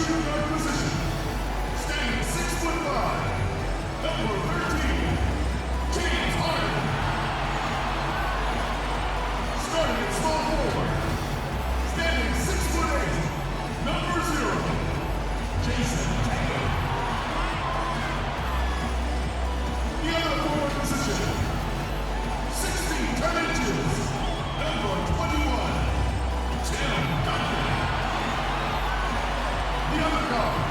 shooting guard position. Standing 6'5", number 13, James Harden. Starting at small forward. Standing 6'8", number 0, Jason Tatum. The other forward position. 16 10 inches, number 21, Tim Duncan. The other guard,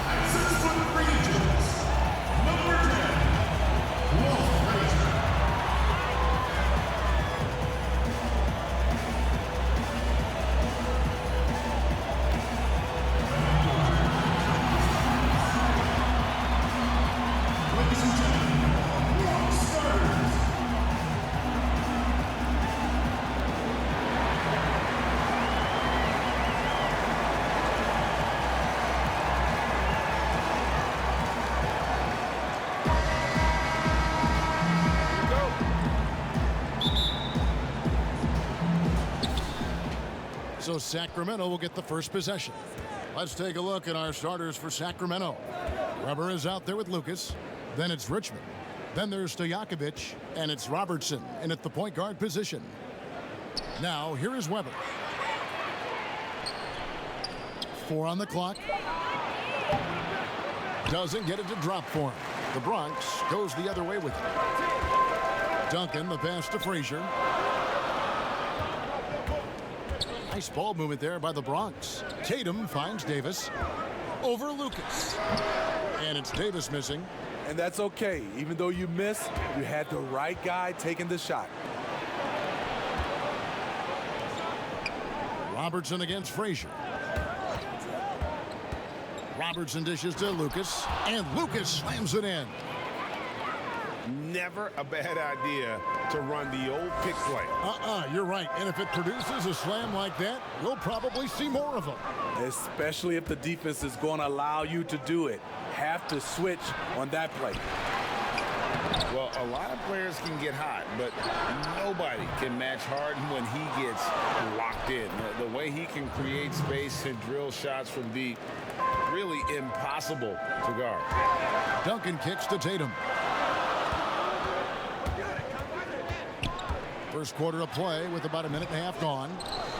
at 6'3" number 10, Walt Frazier. Ladies and gentlemen, your starters. So Sacramento will get the first possession. Let's take a look at our starters for Sacramento. Weber is out there with Lucas. Then it's Richmond. Then there's Stojakovic, and it's Robertson in at the point guard position. Now, here is Weber. 4 on the clock. Doesn't get it to drop for him. The Bronx goes the other way with it. Duncan, the pass to Frazier. Nice ball movement there by the Bronx. Tatum finds Davis. Over Lucas. And it's Davis missing. And that's okay. Even though you missed, you had the right guy taking the shot. Robertson against Frazier. Robertson dishes to Lucas. And Lucas slams it in. Never a bad idea to run the old pick play. You're right. And if it produces a slam like that, we'll probably see more of them. Especially if the defense is going to allow you to do it. Have to switch on that play. Well, a lot of players can get hot, but nobody can match Harden when he gets locked in. The way he can create space and drill shots from deep, really impossible to guard. Duncan kicks to Tatum. First quarter of play with about a minute and a half gone.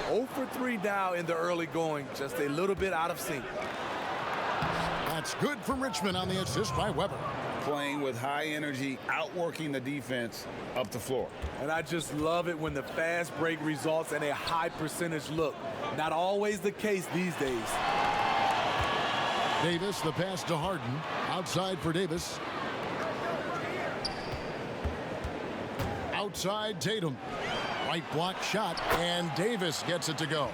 0 for 3 now in the early going, just a little bit out of sync. That's good from Richmond on the assist by Weber. Playing with high energy, outworking the defense up the floor. And I just love it when the fast break results in a high percentage look. Not always the case these days. Davis, the pass to Harden. Outside for Davis. Outside Tatum. Right block shot, and Davis gets it to go.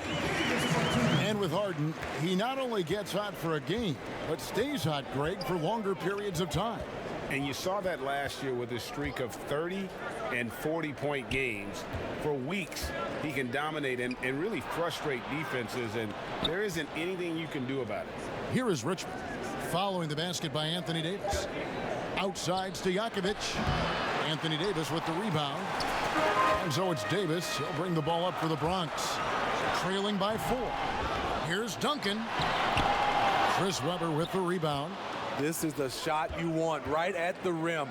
And with Harden, he not only gets hot for a game, but stays hot, Greg, for longer periods of time. And you saw that last year with his streak of 30 and 40-point games. For weeks, he can dominate and really frustrate defenses, and there isn't anything you can do about it. Here is Richmond, following the basket by Anthony Davis. Outside Stojakovic. Anthony Davis with the rebound. And so it's Davis. He'll bring the ball up for the Bronx. Trailing by 4. Here's Duncan. Chris Webber with the rebound. This is the shot you want right at the rim.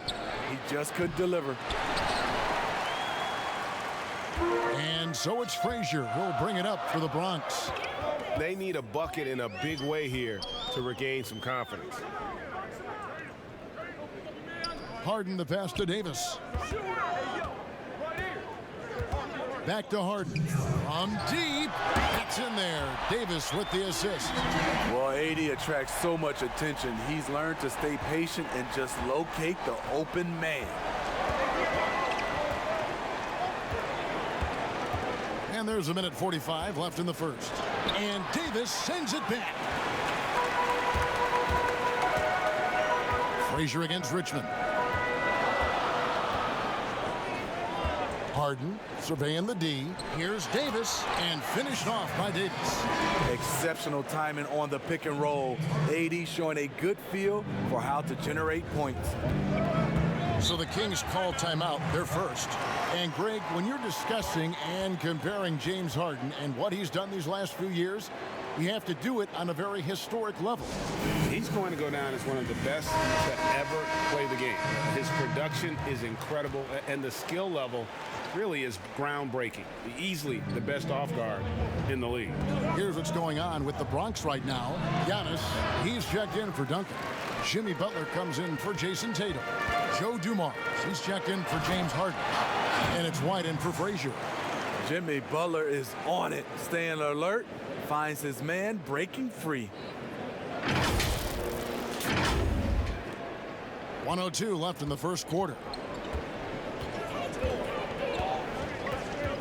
He just couldn't deliver. And so it's Frazier who'll bring it up for the Bronx. They need a bucket in a big way here to regain some confidence. Harden the pass to Davis. Back to Harden. From deep. It's in there. Davis with the assist. Well, AD attracts so much attention. He's learned to stay patient and just locate the open man. And there's a minute 45 left in the first. And Davis sends it back. Frazier against Richmond. Harden surveying the D. Here's Davis, and finished off by Davis. Exceptional timing on the pick and roll. AD showing a good feel for how to generate points. So the Kings call timeout, their first. And Greg, when you're discussing and comparing James Harden and what he's done these last few years, you have to do it on a very historic level. He's going to go down as one of the best to ever play the game. His production is incredible, and the skill level really is groundbreaking. Easily the best off guard in the league. Here's what's going on with the Bronx right now. Giannis, he's checked in for Duncan. Jimmy Butler comes in for Jason Tatum. Joe Dumars, he's checked in for James Harden. And it's White in for Frazier. Jimmy Butler is on it, staying alert, finds his man breaking free. 1:02 left in the first quarter.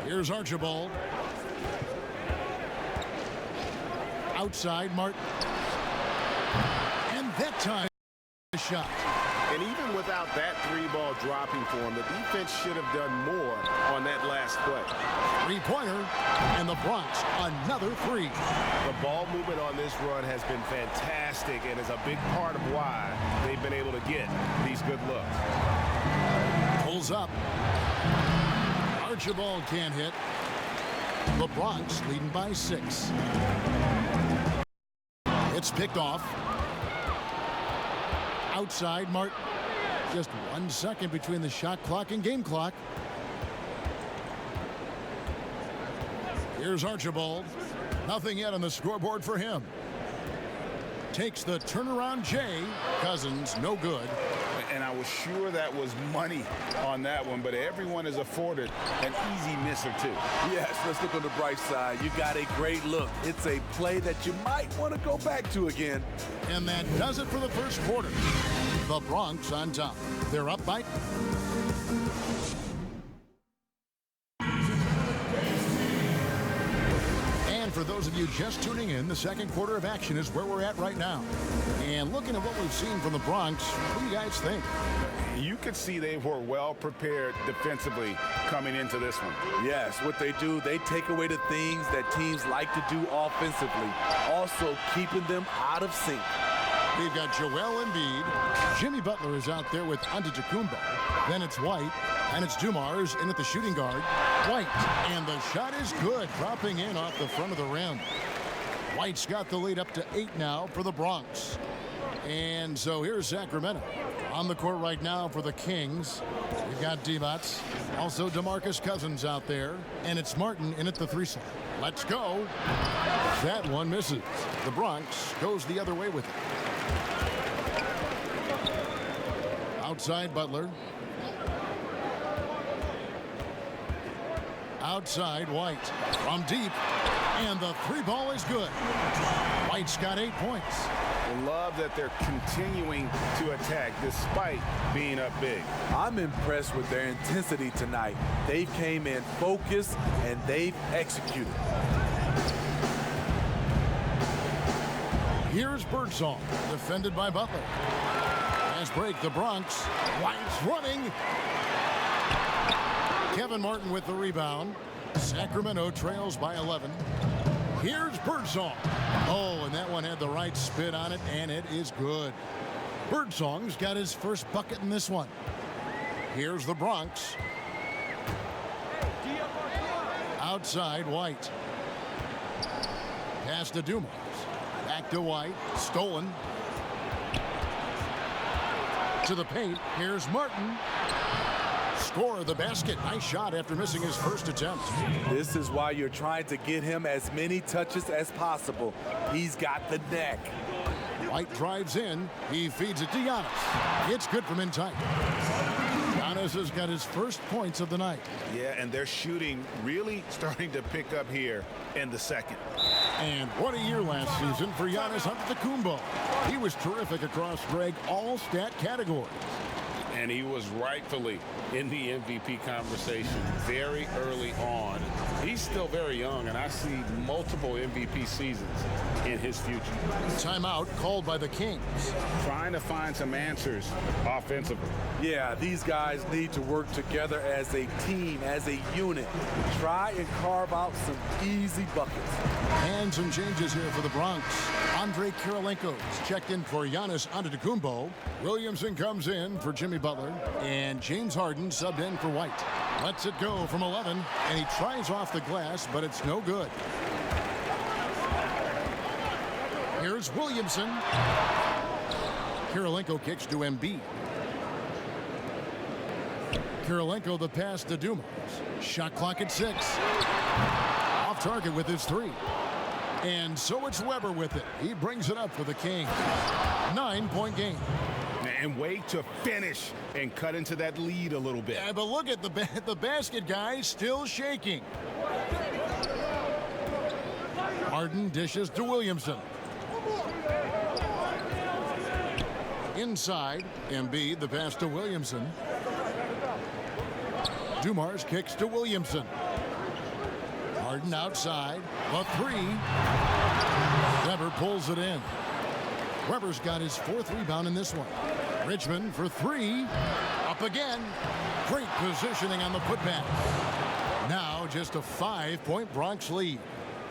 Here's Archibald. Outside, Martin. And that time, the shot. And even without that three ball dropping for him, the defense should have done more on that last play. Three-pointer, and the Bronx, another three. The ball movement on this run has been fantastic and is a big part of why they've been able to get these good looks. Pulls up. Archibald can't hit. The Bronx leading by 6. It's picked off. Outside, Martin. Just 1 second between the shot clock and game clock. Here's Archibald. Nothing yet on the scoreboard for him. Takes the turnaround Jay. Cousins, no good. And I was sure that was money on that one, but everyone is afforded an easy miss or two. Yes, let's look on the bright side. You got a great look. It's a play that you might want to go back to again. And that does it for the first quarter. The Bronx on top. They're up by... And for those of you just tuning in, the second quarter of action is where we're at right now. And looking at what we've seen from the Bronx, what do you guys think? You could see they were well prepared defensively coming into this one. Yes, what they do, they take away the things that teams like to do offensively, also keeping them out of sync. We've got Joel Embiid. Jimmy Butler is out there with Antetokounmpo. Then it's White, and it's Dumars in at the shooting guard. White, and the shot is good, dropping in off the front of the rim. White's got the lead up to 8 now for the Bronx. And so here's Sacramento. On the court right now for the Kings. We've got Divac, also DeMarcus Cousins out there, and it's Martin in at the 3 slot. Let's go. That one misses. The Bronx goes the other way with it. Outside Butler. Outside White. From deep. And the 3 ball is good. White's got 8 points. I love that they're continuing to attack despite being up big. I'm impressed with their intensity tonight. They came in focused and they've executed. Here's Birdsong, defended by Butler. Fast break, the Bronx. White's running. Kevin Martin with the rebound. Sacramento trails by 11. Here's Birdsong. Oh, and that one had the right spin on it, and it is good. Birdsong's got his first bucket in this one. Here's the Bronx. Outside, White. Pass to Dumars. Back to White. Stolen. To the paint. Here's Martin. Score of the basket. Nice shot after missing his first attempt. This is why you're trying to get him as many touches as possible. He's got the neck. White drives in. He feeds it to Giannis. It's good from in tight. Giannis has got his first points of the night. Yeah, and their shooting really starting to pick up here in the second. And what a year last season for Giannis Antetokounmpo. He was terrific across, Greg, all stat categories. And he was rightfully in the MVP conversation very early on. He's still very young, and I see multiple MVP seasons in his future. Timeout called by the Kings. Trying to find some answers offensively. Yeah, these guys need to work together as a team, as a unit. Try and carve out some easy buckets. And some changes here for the Bronx. Andre Kirilenko's checked in for Giannis Antetokounmpo. Williamson comes in for Jimmy Butler. And James Harden subbed in for White. Lets it go from 11. And he tries off the glass, but it's no good. Here's Williamson. Kirilenko kicks to Embiid. Kirilenko the pass to Dumas. Shot clock at 6. Off target with his 3. And so it's Weber with it. He brings it up for the Kings. 9-point game. And way to finish and cut into that lead a little bit. Yeah, but look at the basket guy still shaking. Harden dishes to Williamson. Inside, Embiid the pass to Williamson. Dumars kicks to Williamson. Harden outside. A 3. Weber pulls it in. Weber's got his 4th rebound in this one. Richmond for 3. Up again. Great positioning on the putback. Now just a 5-point Bronx lead.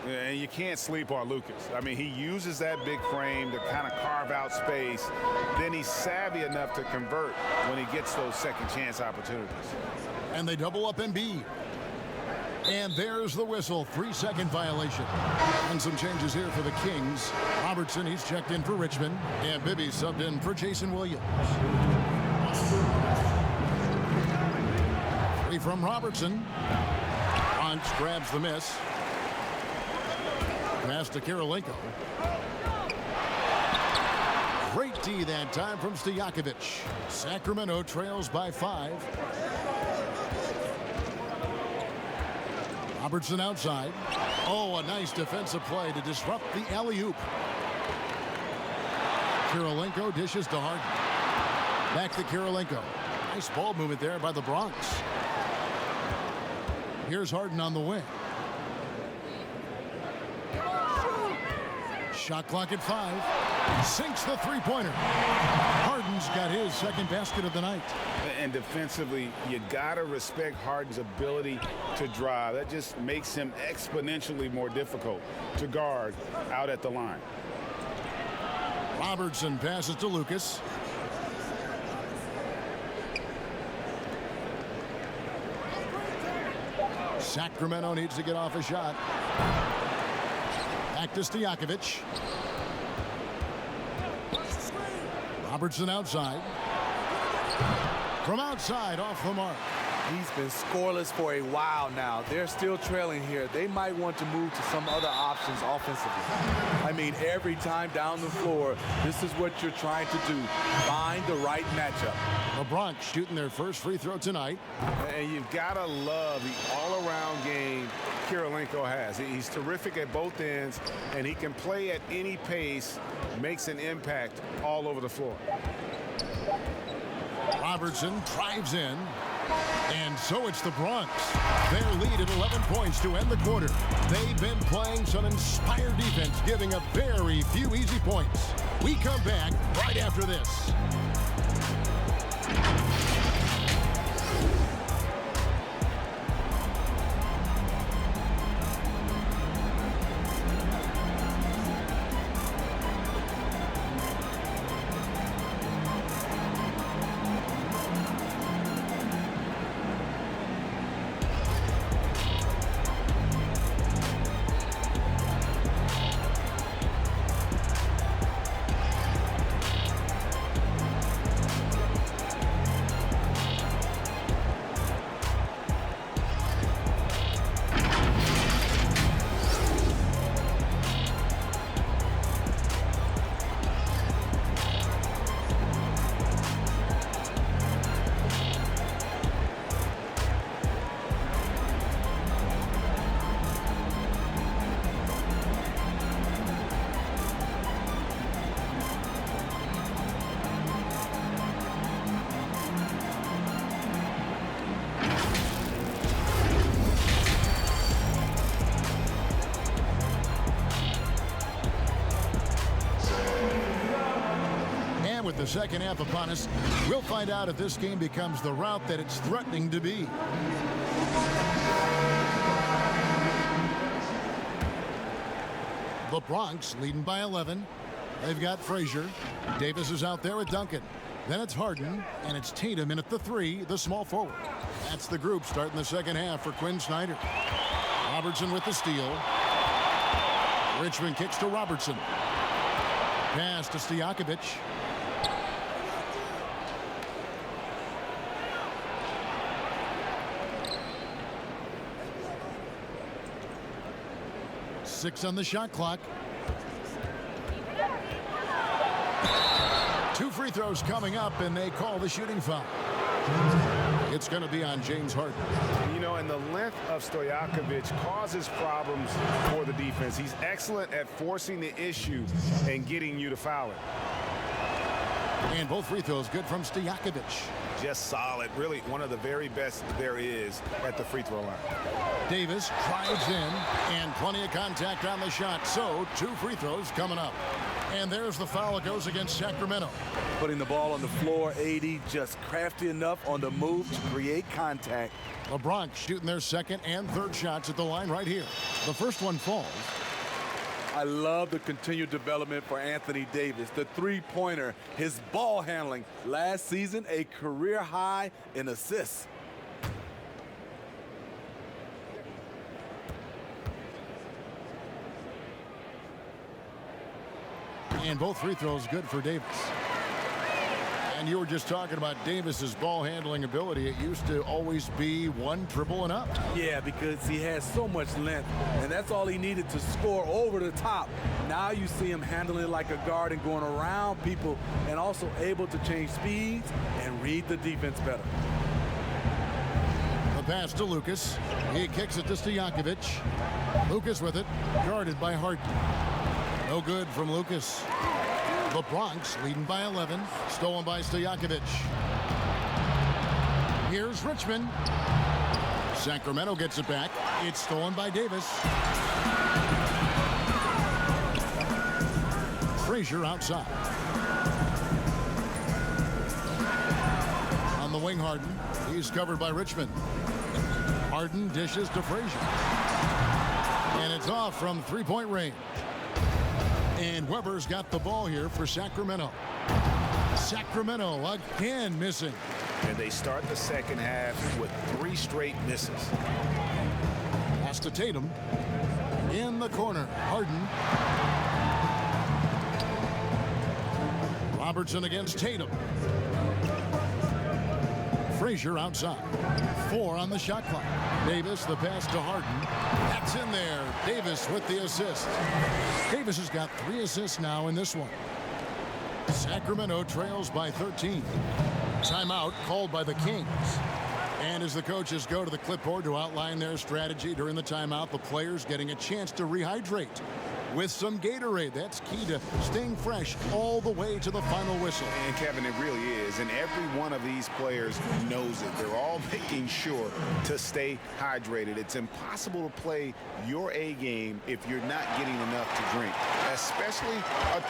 And you can't sleep on Lucas. I mean, he uses that big frame to kind of carve out space. Then he's savvy enough to convert when he gets those second chance opportunities. And they double up Embiid. And there's the whistle. 3-second violation. And some changes here for the Kings. Robertson, he's checked in for Richmond. And Bibby subbed in for Jason Williams. 3 from Robertson. Hunt grabs the miss. Pass to Kirilenko. Great D that time from Stojakovic. Sacramento trails by 5. Robertson outside. Oh, a nice defensive play to disrupt the alley-oop. Kirilenko dishes to Harden. Back to Kirilenko. Nice ball movement there by the Bronx. Here's Harden on the wing. Shot clock at 5. Sinks the three-pointer. Harden's got his second basket of the night. And defensively, you got to respect Harden's ability to drive. That just makes him exponentially more difficult to guard out at the line. Robertson passes to Lucas. Sacramento needs to get off a shot. Back to Stojakovic. Robertson outside. From outside, off the mark. He's been scoreless for a while now. They're still trailing here. They might want to move to some other options offensively. I mean, every time down the floor, this is what you're trying to do. Find the right matchup. The Bronx shooting their first free throw tonight. And you've got to love the all-around game Kirilenko has. He's terrific at both ends, and he can play at any pace, makes an impact all over the floor. Robertson drives in. And so it's the Bronx. Their lead at 11 points to end the quarter. They've been playing some inspired defense, giving up very few easy points. We come back right after this. With the second half upon us, we'll find out if this game becomes the route that it's threatening to be. The Bronx leading by 11. They've got Frazier. Davis is out there with Duncan. Then it's Harden, and it's Tatum in at the 3, the small forward. That's the group starting the second half for Quinn Snyder. Robertson with the steal. Richmond kicks to Robertson. Pass to Stojakovic. Six on the shot clock. 2 free throws coming up, and they call the shooting foul. It's going to be on James Harden. You know, and the length of Stojakovic causes problems for the defense. He's excellent at forcing the issue and getting you to foul it. And both free throws good from Stojakovic. Just solid. Really one of the very best there is at the free throw line. Davis drives in, and plenty of contact on the shot. So 2 free throws coming up. And there's the foul that goes against Sacramento. Putting the ball on the floor, AD just crafty enough on the move to create contact. The Bronx shooting their second and third shots at the line right here. The first one falls. I love the continued development for Anthony Davis. The three-pointer, his ball handling. Last season, a career high in assists. And both free throws good for Davis. And you were just talking about Davis's ball handling ability. It used to always be 1 dribble and up. Yeah, because he has so much length, and that's all he needed to score over the top. Now you see him handling it like a guard and going around people, and also able to change speeds and read the defense better. The pass to Lucas. He kicks it to Stojakovic. Lucas with it, guarded by Harden. No good from Lucas. The Bronx leading by 11. Stolen by Stojakovic. Here's Richmond. Sacramento gets it back. It's stolen by Davis. Frazier outside. On the wing, Harden. He's covered by Richmond. Harden dishes to Frazier. And it's off from 3-point range. And Weber's got the ball here for Sacramento. Sacramento again missing. And they start the second half with 3 straight misses. Pass to Tatum. In the corner, Harden. Robertson against Tatum. Frazier outside. 4 on the shot clock. Davis, the pass to Harden. That's in there. Davis with the assist. Davis has got 3 assists now in this one. Sacramento trails by 13. Timeout called by the Kings. And as the coaches go to the clipboard to outline their strategy during the timeout, the players getting a chance to rehydrate with some Gatorade. That's key to staying fresh all the way to the final whistle. And Kevin, it really is. And every one of these players knows it. They're all making sure to stay hydrated. It's impossible to play your A game if you're not getting enough to drink, especially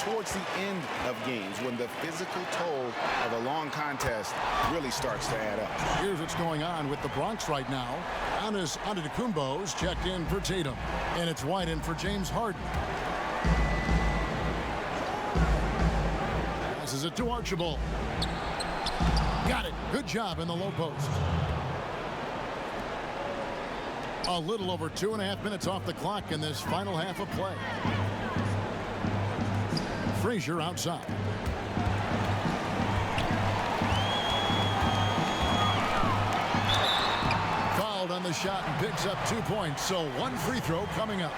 towards the end of games when the physical toll of a long contest really starts to add up. Here's what's going on with the Bronx right now. Giannis Antetokounmpo's checked in for Tatum, and it's wide in for James Harden. Passes it to Archibald. Got it. Good job in the low post. A little over 2.5 minutes off the clock in this final half of play. Frazier outside. Fouled on the shot and picks up 2 points. So 1 free throw coming up.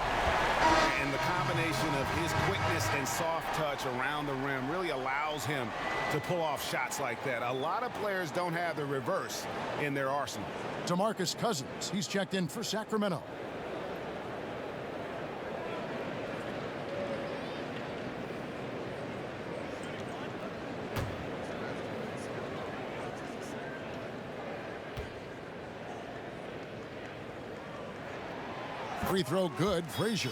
And the combination of his quickness and soft touch around the rim really allows him to pull off shots like that. A lot of players don't have the reverse in their arsenal. DeMarcus Cousins, he's checked in for Sacramento. Free throw good, Frazier.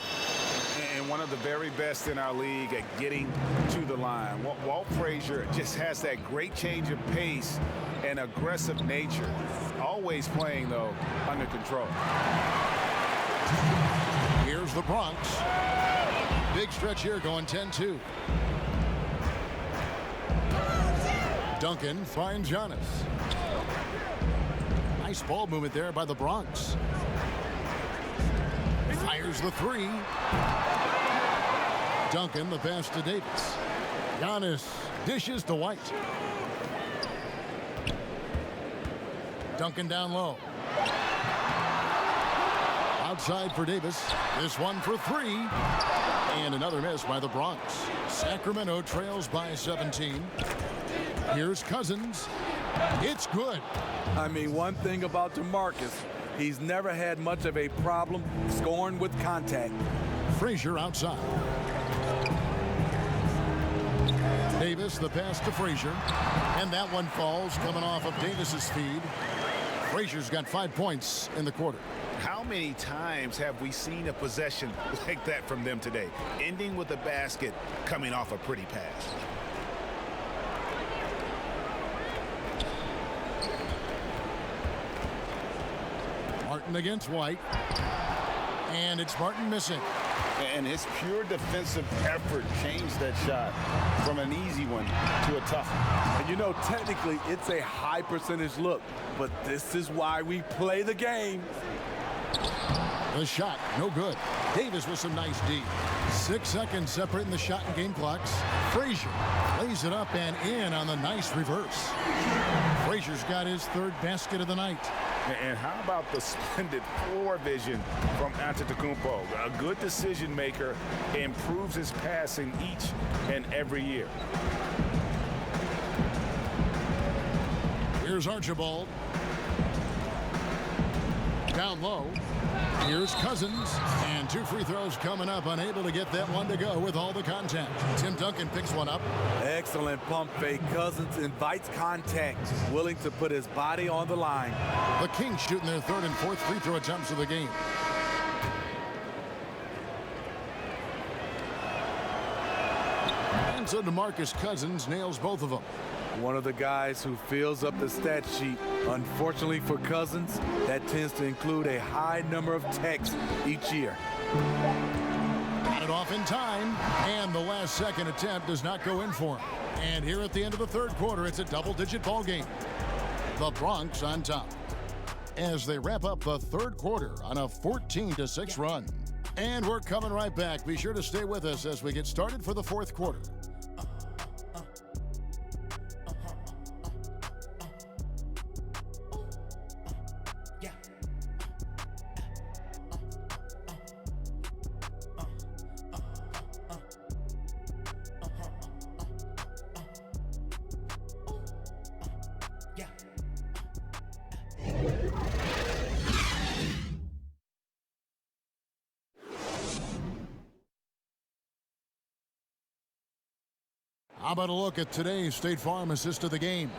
And one of the very best in our league at getting to the line. Walt Frazier just has that great change of pace and aggressive nature. Always playing, though, under control. Here's the Bronx. Big stretch here going 10-2. Duncan finds Giannis. Nice ball movement there by the Bronx. Fires the 3. Duncan, the pass to Davis. Giannis dishes to White. Duncan down low. Outside for Davis. This one for three. And another miss by the Bronx. Sacramento trails by 17. Here's Cousins. It's good. I mean, one thing about DeMarcus, he's never had much of a problem scoring with contact. Frazier outside. Davis, the pass to Frazier. And that one falls coming off of Davis's feed. Frazier's got 5 points in the quarter. How many times have we seen a possession like that from them today? Ending with a basket, coming off a pretty pass. Martin against White. And it's Martin missing. And his pure defensive effort changed that shot from an easy one to a tough one. And you know, technically, it's a high percentage look, but this is why we play the game. The shot, no good. Davis with some nice D. 6 seconds separating the shot and game clocks. Frazier lays it up and in on the nice reverse. Frazier's got his third basket of the night. And how about the splendid floor vision from Antetokounmpo? A good decision maker, improves his passing each and every year. Here's Archibald. Down low. Here's Cousins. And 2 free throws coming up. Unable to get that one to go with all the contact. Tim Duncan picks one up. Excellent pump fake. Cousins invites contact, willing to put his body on the line. The Kings shooting their third and fourth free throw attempts of the game. And so DeMarcus Cousins nails both of them. One of the guys who fills up the stat sheet. Unfortunately for Cousins, that tends to include a high number of techs each year. Got it off in time, and the last second attempt does not go in for him. And here at the end of the third quarter, it's a double-digit ball game. The Bronx on top as they wrap up the third quarter on a 14-6 run. And we're coming right back. Be sure to stay with us as we get started for the fourth quarter. How about a look at today's State Farm assist of the game?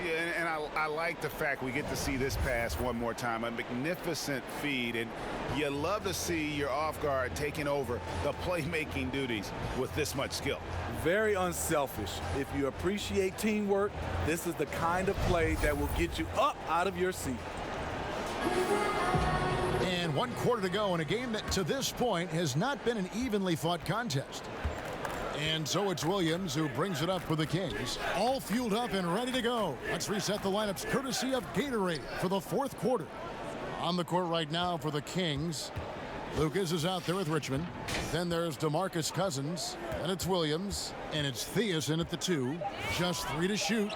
Yeah, and I like the fact we get to see this pass one more time. A magnificent feed, and you love to see your off guard taking over the playmaking duties with this much skill. Very unselfish. If you appreciate teamwork, this is the kind of play that will get you up out of your seat. And 1 quarter to go in a game that to this point has not been an evenly fought contest. And so it's Williams who brings it up for the Kings. All fueled up and ready to go. Let's reset the lineups courtesy of Gatorade for the fourth quarter. On the court right now for the Kings, Lucas is out there with Richmond. Then there's DeMarcus Cousins. And it's Williams. And it's Theus in at the 2. Just 3 to shoot.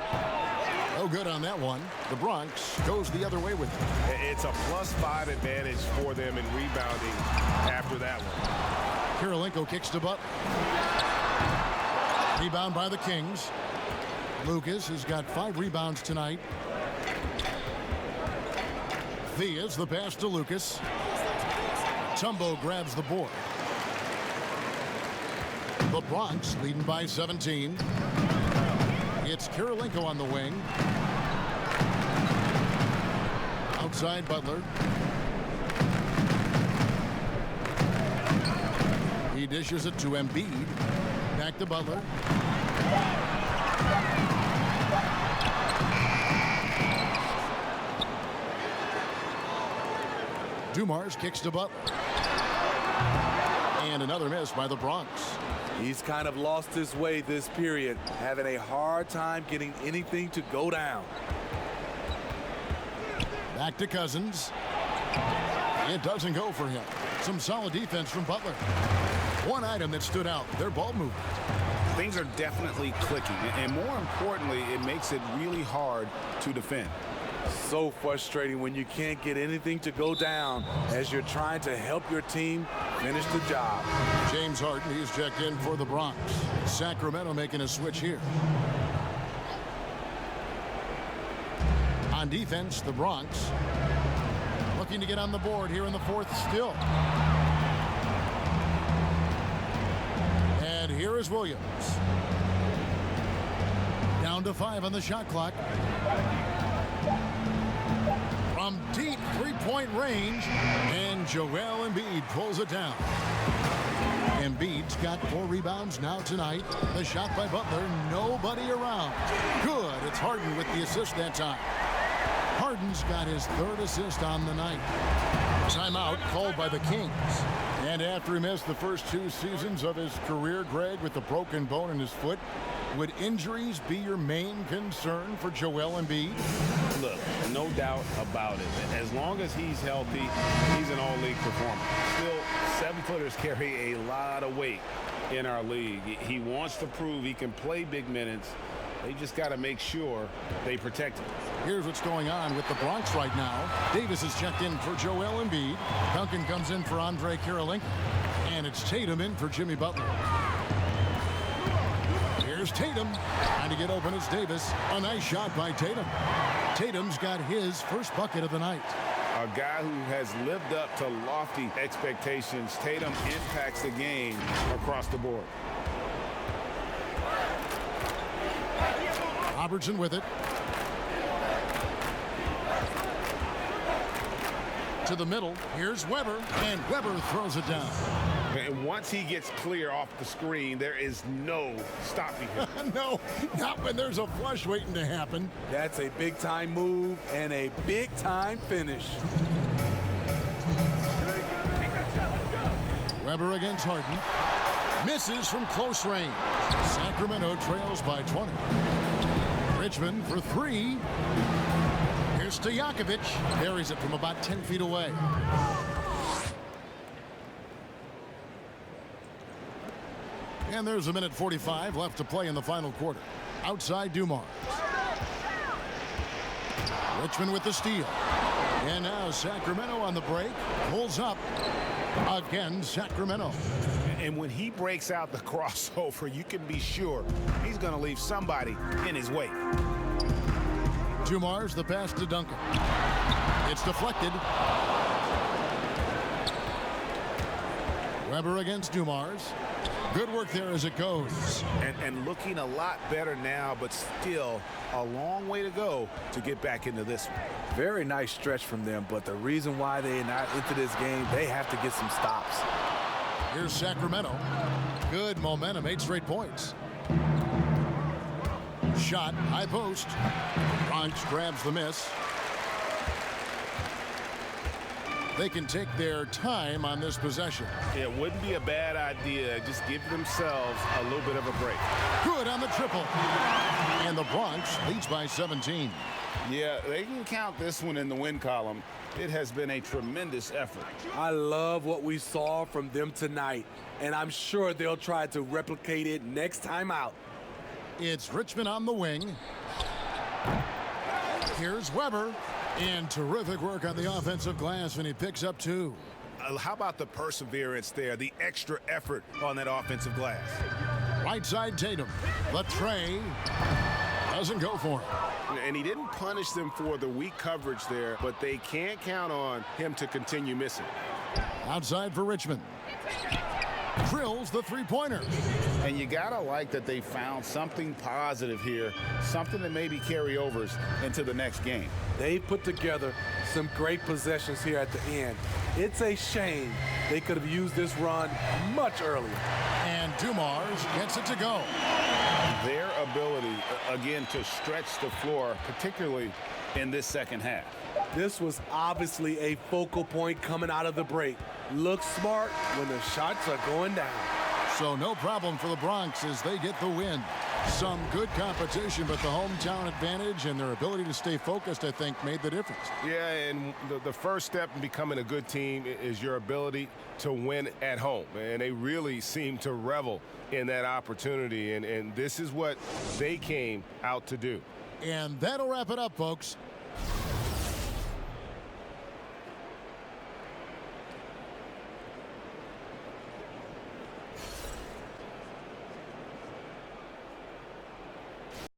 No good on that one. The Bronx goes the other way with it. It's a +5 advantage for them in rebounding after that one. Kirilenko kicks to Butler. Rebound by the Kings. Lucas has got 5 rebounds tonight. Theus, the pass to Lucas. Tumbo grabs the board. The Bronx leading by 17. It's Kirilenko on the wing. Outside Butler. He dishes it to Embiid. Back to Butler. Dumars kicks to Butler. And another miss by the Bronx. He's kind of lost his way this period, having a hard time getting anything to go down. Back to Cousins. It doesn't go for him. Some solid defense from Butler. One item that stood out, their ball movement. things are definitely clicking. And more importantly, it makes it really hard to defend. So frustrating when you can't get anything to go down as you're trying to help your team finish the job. James Harden, he's checked in for the Bronx. Sacramento making a switch here. On defense, the Bronx looking to get on the board here in the fourth still. And here is Williams. Down to 5 on the shot clock. From deep three-point range, and Joel Embiid pulls it down. Embiid's got 4 rebounds now tonight. The shot by Butler, nobody around. Good, it's Harden with the assist that time. Harden's got his 3rd assist on the night. Timeout called by the Kings. And after he missed the first 2 seasons of his career, Greg, with a broken bone in his foot, would injuries be your main concern for Joel Embiid? Look, no doubt about it. As long as he's healthy, he's an all-league performer. Still, 7-footers carry a lot of weight in our league. He wants to prove he can play big minutes. They just got to make sure they protect him. Here's what's going on with the Bronx right now. Davis is checked in for Joel Embiid. Duncan comes in for Andre Karolinko. And it's Tatum in for Jimmy Butler. Here's Tatum. Trying to get open is Davis. A nice shot by Tatum. Tatum's got his first bucket of the night. A guy who has lived up to lofty expectations. Tatum impacts the game across the board. Robertson with it. To the middle. Here's Weber. And Weber throws it down. And once he gets clear off the screen, there is no stopping him. No, not when there's a flush waiting to happen. That's a big-time move and a big-time finish. Weber against Harden. Misses from close range. Sacramento trails by 20. Richmond for 3. Here's Stojakovic. Buries it from about 10 feet away. And there's a minute 45 left to play in the final quarter. Outside Dumars. Richmond with the steal. And now Sacramento on the break. Pulls up. Again, Sacramento. And when he breaks out the crossover, you can be sure he's going to leave somebody in his way. Dumars, the pass to Duncan. It's deflected. Weber against Dumars. Good work there as it goes. And looking a lot better now, but still a long way to go to get back into this one. Very nice stretch from them, but the reason why they're not into this game, they have to get some stops. Here's Sacramento. Good momentum, 8 straight points. Shot, high post. Bronx grabs the miss. They can take their time on this possession. It wouldn't be a bad idea. Just give themselves a little bit of a break. Good on the triple. And the Bronx leads by 17. Yeah, they can count this one in the win column. It has been a tremendous effort. I love what we saw from them tonight, and I'm sure they'll try to replicate it next time out. It's Richmond on the wing. Here's Weber. And terrific work on the offensive glass when he picks up 2. How about the perseverance there, the extra effort on that offensive glass? Right side Tatum. The tray doesn't go for him. And he didn't punish them for the weak coverage there, but they can't count on him to continue missing. Outside for Richmond. Drills the three-pointer. And you gotta like that they found something positive here, something that maybe carry overs into the next game. They put together some great possessions here at the end. It's a shame they could have used this run much earlier. And Dumars gets it to go. Their ability, again, to stretch the floor, particularly in this second half. This was obviously a focal point coming out of the break. Look smart when the shots are going down. So no problem for the Bronx as they get the win. Some good competition, but the hometown advantage and their ability to stay focused, I think, made the difference. Yeah, and the first step in becoming a good team is your ability to win at home. And they really seem to revel in that opportunity. And this is what they came out to do. And that'll wrap it up, folks.